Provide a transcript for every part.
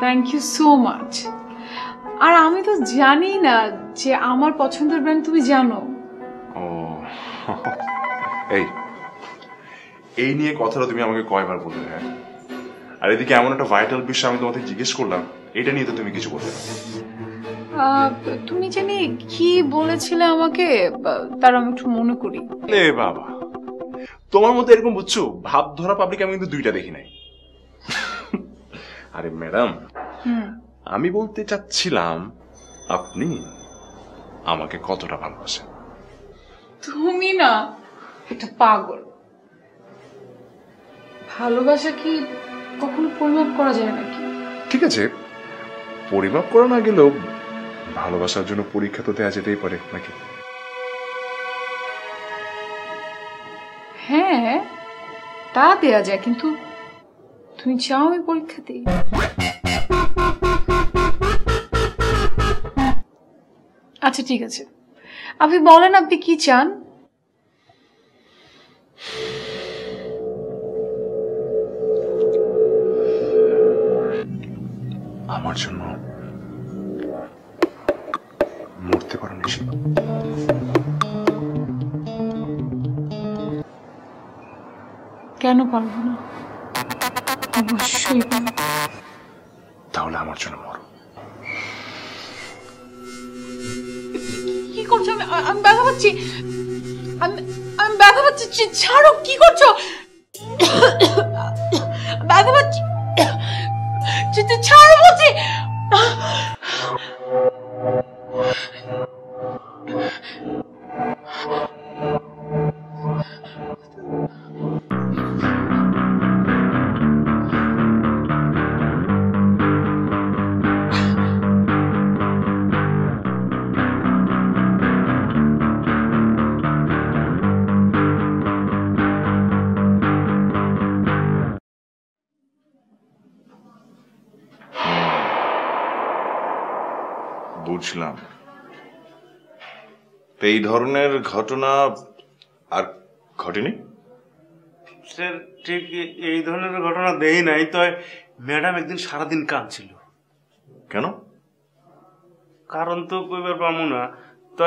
Thank you so much. আর আমি তো জানি না যে আমার পছন্দের ব্র্যান্ড তুমি জানো। ও এই এই নিয়ে কথাটা তুমি আমাকে কয়বার বললে? হ্যাঁ, আর এদিকে এমন একটা ভাইটাল বিষয় আমি তোমাকে জিজ্ঞেস করলাম, এটা নিয়ে তো তুমি কিছু বলতে না। তুমি জানি কি বলেছিলে আমাকে, তার আমি একটু মনে করি। এ বাবা, তোমার মতো এরকম বুঝছো ভাব ধরা পাবলিক আমি কিন্তু দুইটা দেখি নাই। আরে ম্যাডাম, আমি বলতে চাচ্ছিলাম আপনি আমাকে কতটা ভালোবাসেন। তুমি না একটা পাগল। ভালোবাসা কি কখনো পরিমাপ করা যায় নাকি? ঠিক আছে, পরিমাপ করা না গেলেও ভালোবাসার জন্য পরীক্ষা তো দেওয়া যেতেই পারে নাকি? হ্যাঁ, তা দেয়া যায়, কিন্তু তুমি চাও আমি পরীক্ষা দিই? আচ্ছা ঠিক আছে, আপনি বলেন আপনি কি চান। আমার জন্য মরতে পারো নিশি। কেন পারবো না? অবশ্যই পারবো। তাহলে আমার জন্য মরো। কি করছো? আমি ব্যথা পাচ্ছি, আমি ব্যথা পাচ্ছি। ছাড়ো, কি করছো? ব্যথা পাচ্ছি, ছাড়ো বলছি। বুঝলাম, এই ধরনের ঘটনা আর ঘটেনি। স্যার ঠিক এই ধরনের ঘটনা দেই নাই, তো ম্যাডাম একদিন সারাদিন কাঁদছিল। কেন? কারণ তো কইবার পামু না। তো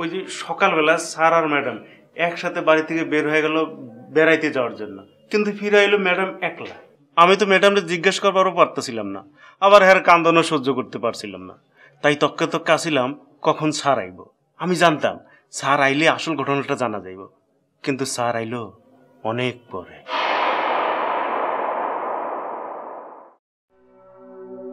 ওই যে সকালবেলা স্যার আর ম্যাডাম একসাথে বাড়ি থেকে বের হয়ে গেল বেড়াইতে যাওয়ার জন্য, কিন্তু ফিরে এলো ম্যাডাম একলা। আমি তো ম্যাডামকে জিজ্ঞেস করবারও পারতেছিলাম না, আবার হ্যাঁ কান্দনও সহ্য করতে পারছিলাম না। তাই তক্কে আসিলাম কখন স্যার আইব। আমি জানতাম স্যার আইলে আসল ঘটনাটা জানা যাইব, কিন্তু স্যার আইলো অনেক পরে।